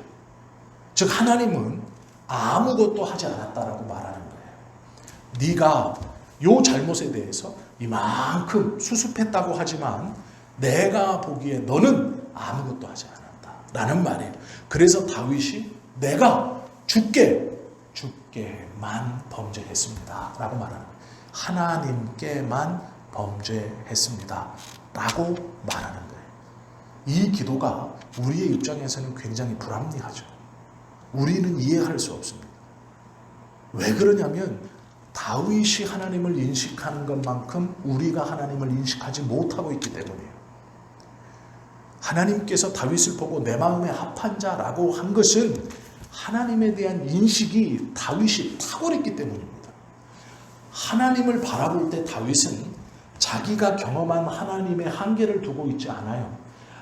즉 하나님은 아무것도 하지 않았다라고 말하는 거예요. 네가 요 잘못에 대해서 이만큼 수습했다고 하지만 내가 보기에 너는 아무것도 하지 않았다 라는 말이에요. 그래서 다윗이 내가 주께만 범죄했습니다 라고 말하는 거예요. 하나님께만 범죄했습니다 라고 말하는 거예요. 이 기도가 우리의 입장에서는 굉장히 불합리하죠. 우리는 이해할 수 없습니다. 왜 그러냐면 다윗이 하나님을 인식하는 것만큼 우리가 하나님을 인식하지 못하고 있기 때문이에요. 하나님께서 다윗을 보고 내 마음에 합한 자라고 한 것은 하나님에 대한 인식이 다윗이 탁월했기 때문입니다. 하나님을 바라볼 때 다윗은 자기가 경험한 하나님의 한계를 두고 있지 않아요.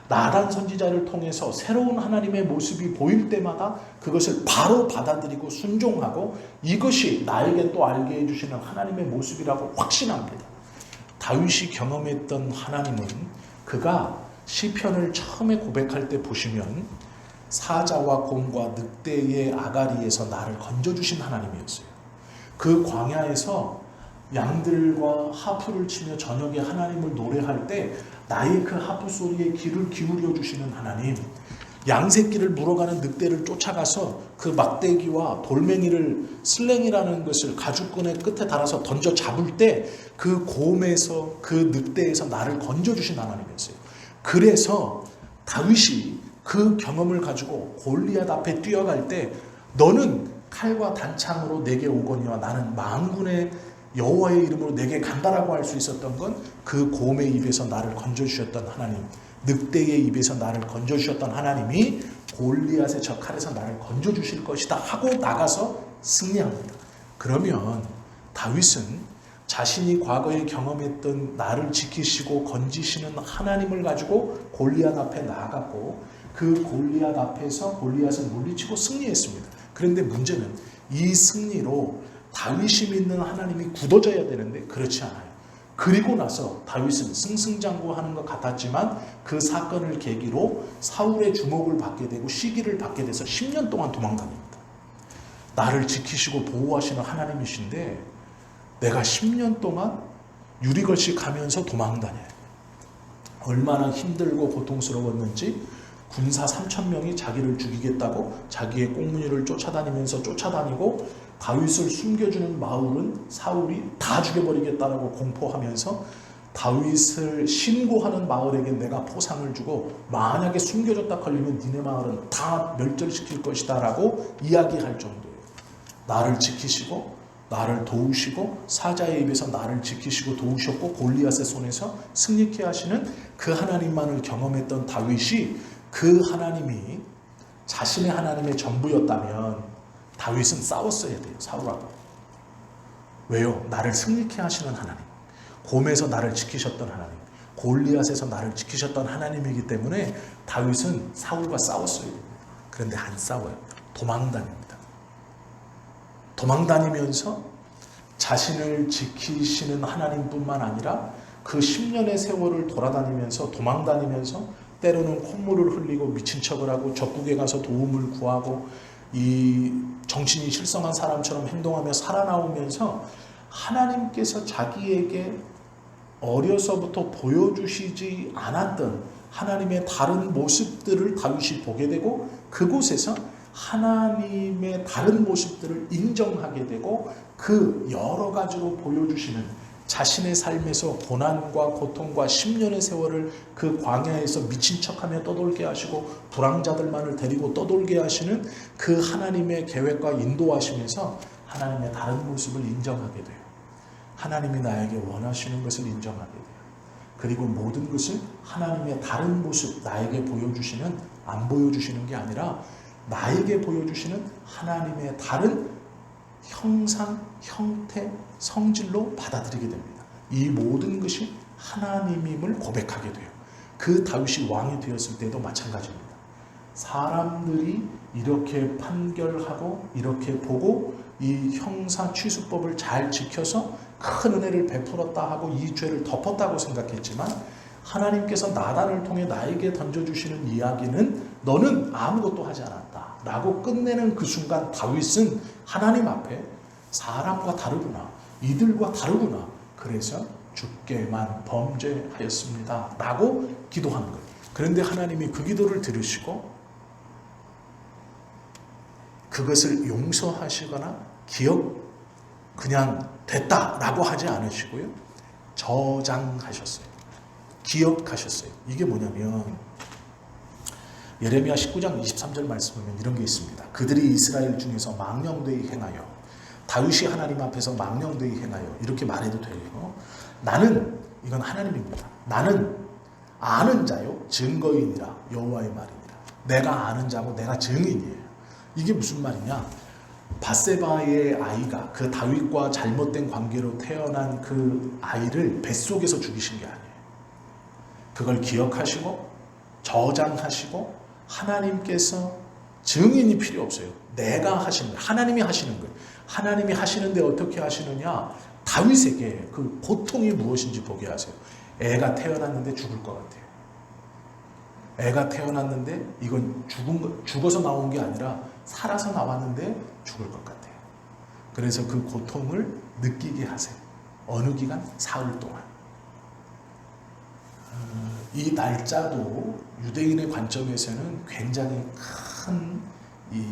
나단 선지자를 통해서 새로운 하나님의 모습이 보일 때마다 그것을 바로 받아들이고 순종하고 이것이 나에게 또 알게 해주시는 하나님의 모습이라고 확신합니다. 다윗이 경험했던 하나님은 그가 시편을 처음에 고백할 때 보시면 사자와 곰과 늑대의 아가리에서 나를 건져주신 하나님이었어요. 그 광야에서 양들과 하프를 치며 저녁에 하나님을 노래할 때 나의 그 하프 소리에 귀를 기울여 주시는 하나님, 양새끼를 물어가는 늑대를 쫓아가서 그 막대기와 돌멩이를 슬랭이라는 것을 가죽끈의 끝에 달아서 던져 잡을 때 그 곰에서 그 늑대에서 나를 건져주신 하나님이었어요. 그래서 다윗이 그 경험을 가지고 골리앗 앞에 뛰어갈 때 너는 칼과 단창으로 내게 오거니와 나는 만군의 여호와의 이름으로 내게 간다라고 할 수 있었던 건 그 곰의 입에서 나를 건져주셨던 하나님, 늑대의 입에서 나를 건져주셨던 하나님이 골리앗의 저 칼에서 나를 건져주실 것이다 하고 나가서 승리합니다. 그러면 다윗은 자신이 과거에 경험했던 나를 지키시고 건지시는 하나님을 가지고 골리앗 앞에 나아갔고 그 골리앗 앞에서 골리앗을 물리치고 승리했습니다. 그런데 문제는 이 승리로 다윗이 믿는 하나님이 굳어져야 되는데 그렇지 않아요. 그리고 나서 다윗은 승승장구하는 것 같았지만 그 사건을 계기로 사울의 주목을 받게 되고 시기를 받게 돼서 10년 동안 도망다닙니다. 나를 지키시고 보호하시는 하나님이신데 내가 10년 동안 유리걸씨 가면서 도망다녀요. 얼마나 힘들고 고통스러웠는지 군사 3,000명이 자기를 죽이겠다고 자기의 꽁무니를 쫓아다니고 다윗을 숨겨주는 사울이 다 죽여버리겠다라고 공포하면서 다윗을 신고하는 마을에게 내가 포상을 주고 만약에 숨겨졌다 걸리면 니네 마을은 다 멸절시킬 것이다 라고 이야기할 정도예요. 나를 지키시고 나를 도우시고 사자의 입에서 나를 지키시고 도우셨고 골리앗의 손에서 승리케 하시는 그 하나님만을 경험했던 다윗이 그 하나님이 자신의 하나님의 전부였다면 다윗은 싸웠어야 돼요. 사울하고. 왜요? 나를 승리케 하시는 하나님, 곰에서 나를 지키셨던 하나님, 골리앗에서 나를 지키셨던 하나님이기 때문에 다윗은 사울과 싸웠어야 됩니다. 그런데 안 싸워요. 도망다닙니다. 도망다니면서 자신을 지키시는 하나님뿐만 아니라 그 10년의 세월을 돌아다니면서 도망다니면서 때로는 콧물을 흘리고 미친 척을 하고 적국에 가서 도움을 구하고 이 정신이 실성한 사람처럼 행동하며 살아나오면서 하나님께서 자기에게 어려서부터 보여주시지 않았던 하나님의 다른 모습들을 다윗이 보게 되고 그곳에서 하나님의 다른 모습들을 인정하게 되고 그 여러 가지로 보여주시는 자신의 삶에서 고난과 고통과 10년의 세월을 그 광야에서 미친 척하며 떠돌게 하시고 불황자들만을 데리고 떠돌게 하시는 그 하나님의 계획과 인도하심에서 하나님의 다른 모습을 인정하게 돼요. 하나님이 나에게 원하시는 것을 인정하게 돼요. 그리고 모든 것을 하나님의 다른 모습 나에게 보여주시는 안 보여주시는 게 아니라 나에게 보여주시는 하나님의 다른 형상, 형태, 성질로 받아들이게 됩니다. 이 모든 것이 하나님임을 고백하게 돼요. 그 다윗이 왕이 되었을 때도 마찬가지입니다. 사람들이 이렇게 판결하고 이렇게 보고 이 형사 취수법을 잘 지켜서 큰 은혜를 베풀었다 하고 이 죄를 덮었다고 생각했지만 하나님께서 나단을 통해 나에게 던져주시는 이야기는 너는 아무것도 하지 않았다 라고 끝내는 그 순간 다윗은 하나님 앞에 사람과 다르구나, 이들과 다르구나, 그래서 주께만 범죄하였습니다 라고 기도하는 거예요. 그런데 하나님이 그 기도를 들으시고 그것을 용서하시거나 그냥 됐다라고 하지 않으시고요. 저장하셨어요. 기억하셨어요. 이게 뭐냐면 예레미야 19장 23절 말씀 보면 이런 게 있습니다. 그들이 이스라엘 중에서 망령되이 행하여 다윗이 하나님 앞에서 망령되이 행하여 이렇게 말해도 돼요. 나는 이건 하나님입니다. 나는 아는 자요 증거인이라 여호와의 말이니라. 내가 아는 자고 내가 증인이에요. 이게 무슨 말이냐? 밧세바의 아이가 그 다윗과 잘못된 관계로 태어난 그 아이를 뱃속에서 죽이신 게 아니에요. 그걸 기억하시고 저장하시고 하나님께서 증인이 필요 없어요. 내가 하시는 거예요. 하나님이 하시는 거예요. 하나님이 하시는데 어떻게 하시느냐? 다윗에게 그 고통이 무엇인지 보게 하세요. 애가 태어났는데 죽을 것 같아요. 애가 태어났는데 이건 죽어서 나온 게 아니라 살아서 나왔는데 죽을 것 같아요. 그래서 그 고통을 느끼게 하세요. 어느 기간? 사흘 동안. 이 날짜도 유대인의 관점에서는 굉장히 큰 이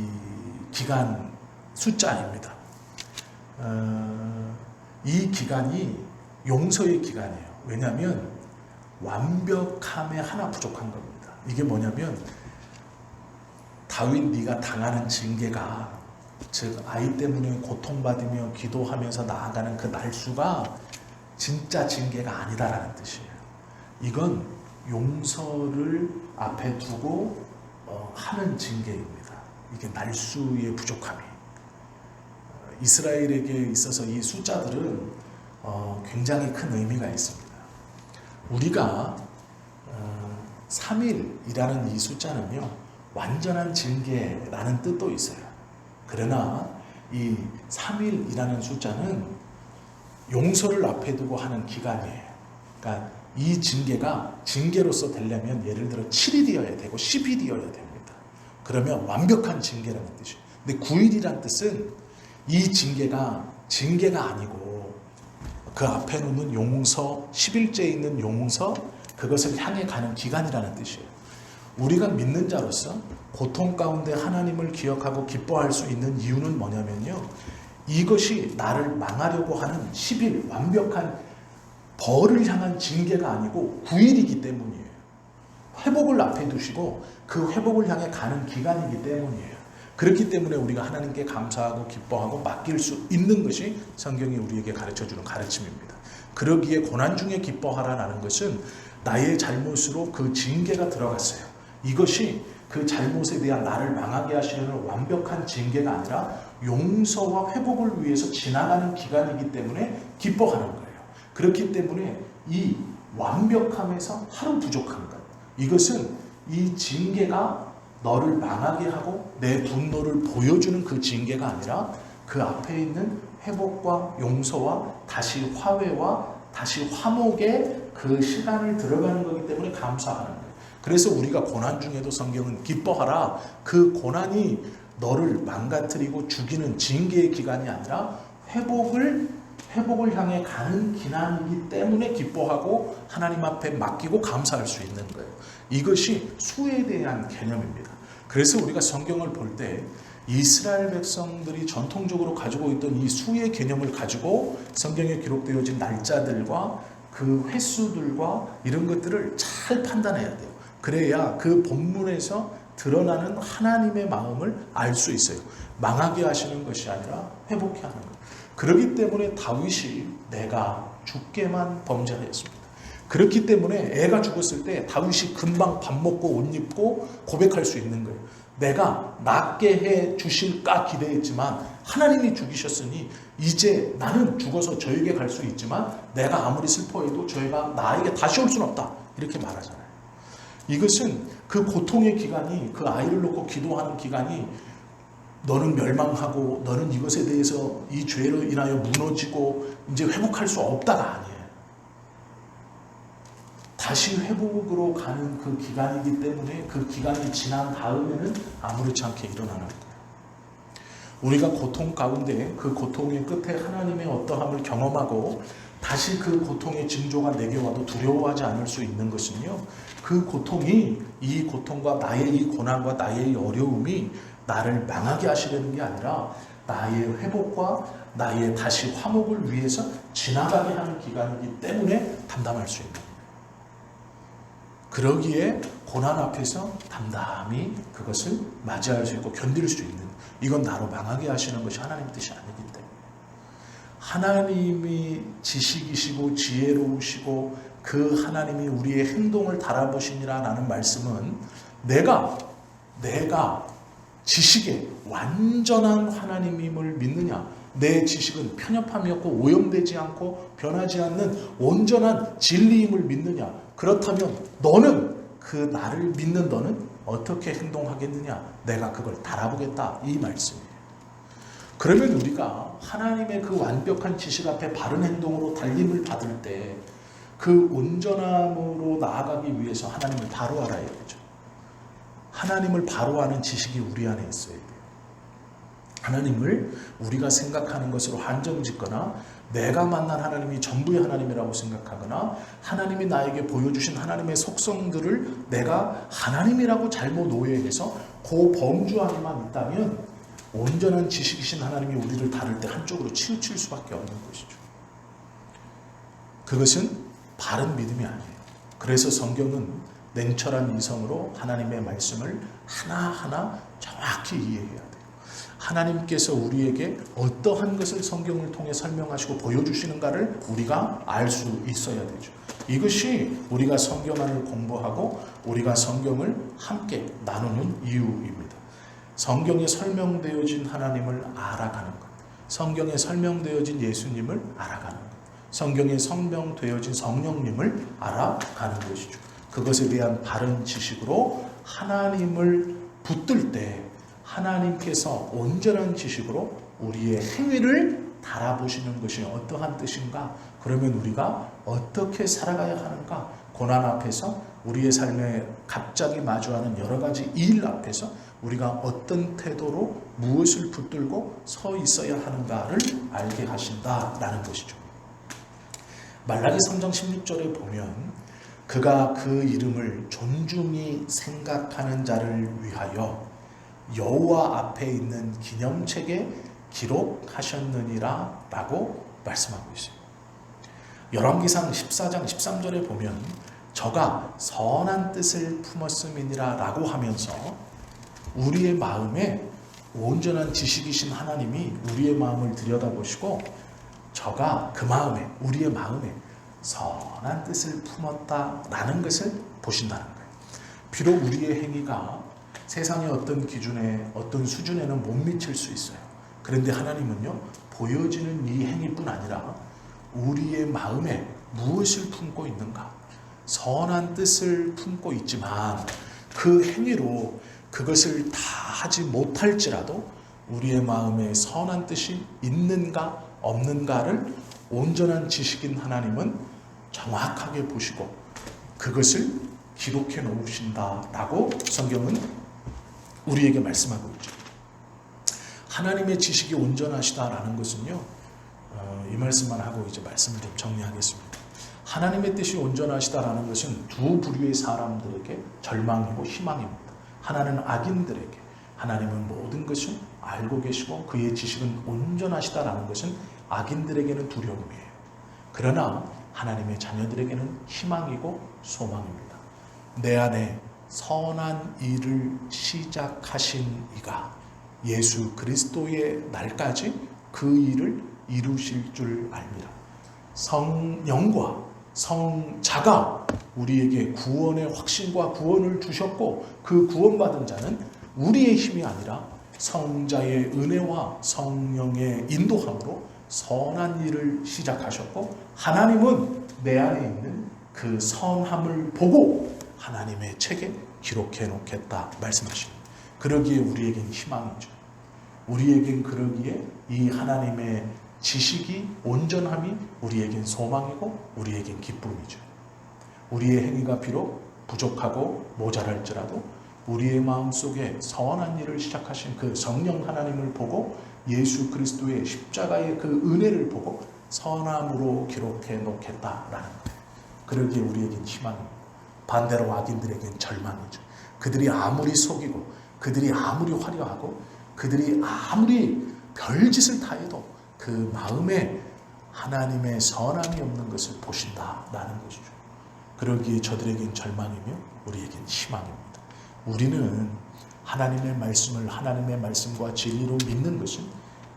기간 숫자입니다. 이 기간이 용서의 기간이에요. 왜냐하면 완벽함에 하나 부족한 겁니다. 이게 뭐냐면 다윗 네가 당하는 징계가 즉 아이 때문에 고통받으며 기도하면서 나아가는 그 날수가 진짜 징계가 아니다라는 뜻이에요. 이건 용서를 앞에 두고 하는 징계입니다. 이게 날수의 부족함이 이스라엘에게 있어서 이 숫자들은 굉장히 큰 의미가 있습니다. 우리가 3일이라는 이 숫자는요 완전한 징계라는 뜻도 있어요. 그러나 이 3일이라는 숫자는 용서를 앞에 두고 하는 기간이에요. 그러니까 이 징계가 징계로서 되려면 예를 들어 7일이어야 되고 10일이어야 됩니다. 그러면 완벽한 징계라는 뜻이에요. 근데 9일이라는 뜻은 이 징계가 아니고 그 앞에 놓는 용서, 10일째에 있는 용서, 그것을 향해 가는 기간이라는 뜻이에요. 우리가 믿는 자로서 고통 가운데 하나님을 기억하고 기뻐할 수 있는 이유는 뭐냐면요. 이것이 나를 망하려고 하는 10일 완벽한 벌을 향한 징계가 아니고 구일이기 때문이에요. 회복을 앞에 두시고 그 회복을 향해 가는 기간이기 때문이에요. 그렇기 때문에 우리가 하나님께 감사하고 기뻐하고 맡길 수 있는 것이 성경이 우리에게 가르쳐주는 가르침입니다. 그러기에 고난 중에 기뻐하라는 것은 나의 잘못으로 그 징계가 들어갔어요. 이것이 그 잘못에 대한 나를 망하게 하시는 완벽한 징계가 아니라 용서와 회복을 위해서 지나가는 기간이기 때문에 기뻐하는 거예요. 그렇기 때문에 이 완벽함에서 하루 부족한 것, 이것은 이 징계가 너를 망하게 하고 내 분노를 보여주는 그 징계가 아니라 그 앞에 있는 회복과 용서와 다시 화해와 다시 화목의 그 시간을 들어가는 거기 때문에 감사하는 거예요. 그래서 우리가 고난 중에도 성경은 기뻐하라, 그 고난이 너를 망가뜨리고 죽이는 징계의 기간이 아니라 회복을 향해 가는 기간이기 때문에 기뻐하고 하나님 앞에 맡기고 감사할 수 있는 거예요. 이것이 수에 대한 개념입니다. 그래서 우리가 성경을 볼 때 이스라엘 백성들이 전통적으로 가지고 있던 이 수의 개념을 가지고 성경에 기록되어진 날짜들과 그 횟수들과 이런 것들을 잘 판단해야 돼요. 그래야 그 본문에서 드러나는 하나님의 마음을 알 수 있어요. 망하게 하시는 것이 아니라 회복해 하는 것. 그렇기 때문에 다윗이 내가 주께만 범죄하였습니다. 그렇기 때문에 애가 죽었을 때 다윗이 금방 밥 먹고 옷 입고 고백할 수 있는 거예요. 내가 낫게 해 주실까 기대했지만 하나님이 죽이셨으니 이제 나는 죽어서 저에게 갈 수 있지만 내가 아무리 슬퍼해도 저희가 나에게 다시 올 수는 없다. 이렇게 말하잖아요. 이것은 그 고통의 기간이, 그 아이를 놓고 기도하는 기간이 너는 멸망하고 너는 이것에 대해서 이 죄로 인하여 무너지고 이제 회복할 수 없다가 아니에요. 다시 회복으로 가는 그 기간이기 때문에 그 기간이 지난 다음에는 아무렇지 않게 일어나는 거예요. 우리가 고통 가운데 그 고통의 끝에 하나님의 어떠함을 경험하고 다시 그 고통의 징조가 내게 와도 두려워하지 않을 수 있는 것은요, 그 고통이, 이 고통과 나의 이 고난과 나의 이 어려움이 나를 망하게 하시려는 게 아니라 나의 회복과 나의 다시 화목을 위해서 지나가게 하는 기간이기 때문에 담담할 수 있는 거예요. 그러기에 고난 앞에서 담담히 그것을 맞이할 수 있고 견딜 수 있는, 이건 나로 망하게 하시는 것이 하나님 뜻이 아니기 때문에, 하나님이 지식이시고 지혜로우시고 그 하나님이 우리의 행동을 달아보시니라는 말씀은 내가 지식에 완전한 하나님임을 믿느냐, 내 지식은 편협함이 없고 오염되지 않고 변하지 않는 온전한 진리임을 믿느냐, 그렇다면 너는, 그 나를 믿는 너는 어떻게 행동하겠느냐, 내가 그걸 달아보겠다, 이 말씀이에요. 그러면 우리가 하나님의 그 완벽한 지식 앞에 바른 행동으로 달림을 받을 때 그 온전함으로 나아가기 위해서 하나님을 바로 알아야 되죠. 하나님을 바로 아는 지식이 우리 안에 있어야 돼요. 하나님을 우리가 생각하는 것으로 한정짓거나 내가 만난 하나님이 전부의 하나님이라고 생각하거나 하나님이 나에게 보여주신 하나님의 속성들을 내가 하나님이라고 잘못 오해해서 그 범주 안에만 있다면 온전한 지식이신 하나님이 우리를 다룰 때 한쪽으로 치우칠 수밖에 없는 것이죠. 그것은 바른 믿음이 아니에요. 그래서 성경은 냉철한 이성으로 하나님의 말씀을 하나하나 정확히 이해해야 돼요. 하나님께서 우리에게 어떠한 것을 성경을 통해 설명하시고 보여주시는가를 우리가 알 수 있어야 되죠. 이것이 우리가 성경을 공부하고 우리가 성경을 함께 나누는 이유입니다. 성경에 설명되어진 하나님을 알아가는 것, 성경에 설명되어진 예수님을 알아가는 것, 성경에 설명되어진 성령님을 알아가는 것이죠. 그것에 대한 바른 지식으로 하나님을 붙들 때 하나님께서 온전한 지식으로 우리의 행위를 달아보시는 것이 어떠한 뜻인가? 그러면 우리가 어떻게 살아가야 하는가? 고난 앞에서, 우리의 삶에 갑자기 마주하는 여러 가지 일 앞에서 우리가 어떤 태도로 무엇을 붙들고 서 있어야 하는가를 알게 하신다라는 것이죠. 말라기 3장 16절에 보면 그가 그 이름을 존중히 생각하는 자를 위하여 여호와 앞에 있는 기념책에 기록하셨느니라 라고 말씀하고 있어요. 열왕기상 14장 13절에 보면 저가 선한 뜻을 품었음이니라 라고 하면서 우리의 마음에 온전한 지식이신 하나님이 우리의 마음을 들여다보시고 저가 그 마음에, 우리의 마음에 선한 뜻을 품었다라는 것을 보신다는 거예요. 비록 우리의 행위가 세상의 어떤 기준에, 어떤 수준에는 못 미칠 수 있어요. 그런데 하나님은요, 보여지는 이 행위뿐 아니라 우리의 마음에 무엇을 품고 있는가, 선한 뜻을 품고 있지만 그 행위로 그것을 다 하지 못할지라도 우리의 마음에 선한 뜻이 있는가 없는가를 온전한 지식인 하나님은 정확하게 보시고 그것을 기록해 놓으신다라고 성경은 우리에게 말씀하고 있죠. 하나님의 지식이 온전하시다라는 것은요, 이 말씀만 하고 이제 말씀을 좀 정리하겠습니다. 하나님의 뜻이 온전하시다라는 것은 두 부류의 사람들에게 절망이고 희망입니다. 하나는 악인들에게 하나님은 모든 것을 알고 계시고 그의 지식은 온전하시다라는 것은 악인들에게는 두려움이에요. 그러나 하나님의 자녀들에게는 희망이고 소망입니다. 내 안에 선한 일을 시작하신 이가 예수 그리스도의 날까지 그 일을 이루실 줄 압니다. 성령과 성자가 우리에게 구원의 확신과 구원을 주셨고 그 구원받은 자는 우리의 힘이 아니라 성자의 은혜와 성령의 인도함으로 선한 일을 시작하셨고 하나님은 내 안에 있는 그 선함을 보고 하나님의 책에 기록해 놓겠다 말씀하십니다. 그러기에 우리에겐 희망이죠. 우리에겐 그러기에 이 하나님의 지식이 온전함이 우리에겐 소망이고 우리에겐 기쁨이죠. 우리의 행위가 비록 부족하고 모자랄지라도 우리의 마음속에 선한 일을 시작하신 그 성령 하나님을 보고 예수 그리스도의 십자가의 그 은혜를 보고 선함으로 기록해 놓겠다라는 거예요. 그러기에 우리에겐 희망입니다. 반대로 악인들에겐 절망이죠. 그들이 아무리 속이고 그들이 아무리 화려하고 그들이 아무리 별짓을 다 해도 그 마음에 하나님의 선함이 없는 것을 보신다라는 것이죠. 그러기에 저들에겐 절망이며 우리에겐 희망입니다. 우리는 하나님의 말씀을 하나님의 말씀과 진리로 믿는 것은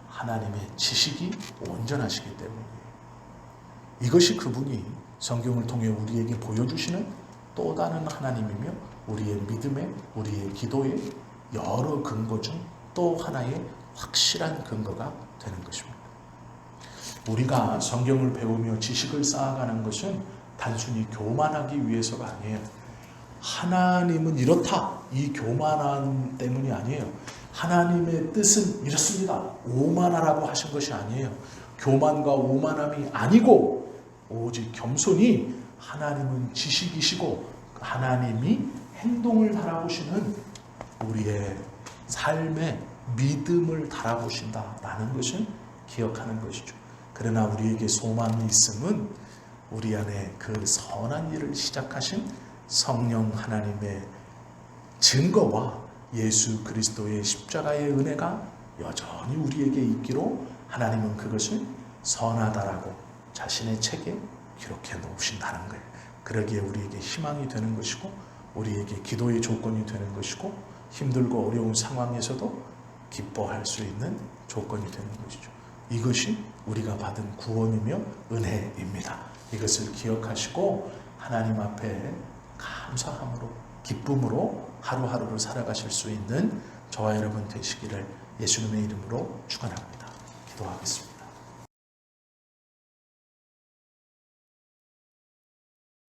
하나님의 지식이 온전하시기 때문이에요. 이것이 그분이 성경을 통해 우리에게 보여주시는 또 다른 하나님이며 우리의 믿음에 우리의 기도에 여러 근거 중 또 하나의 확실한 근거가 되는 것입니다. 우리가 성경을 배우며 지식을 쌓아가는 것은 단순히 교만하기 위해서가 아니에요. 하나님은 이렇다, 이 교만함 때문이 아니에요. 하나님의 뜻은 이렇습니다, 오만하라고 하신 것이 아니에요. 교만과 오만함이 아니고 오직 겸손히 하나님은 지식이시고 하나님이 행동을 달아보시는 우리의 삶에 믿음을 달아보신다라는 것을 기억하는 것이죠. 그러나 우리에게 소망이 있음은 우리 안에 그 선한 일을 시작하신 성령 하나님의 증거와 예수 그리스도의 십자가의 은혜가 여전히 우리에게 있기로 하나님은 그것을 선하다라고 자신의 책에 기록해 놓으신다는 거예요. 그러기에 우리에게 희망이 되는 것이고 우리에게 기도의 조건이 되는 것이고 힘들고 어려운 상황에서도 기뻐할 수 있는 조건이 되는 것이죠. 이것이 우리가 받은 구원이며 은혜입니다. 이것을 기억하시고 하나님 앞에 감사함으로 기쁨으로 하루하루를 살아가실 수 있는 저와 여러분 되시기를 예수님의 이름으로 축원합니다. 기도하겠습니다.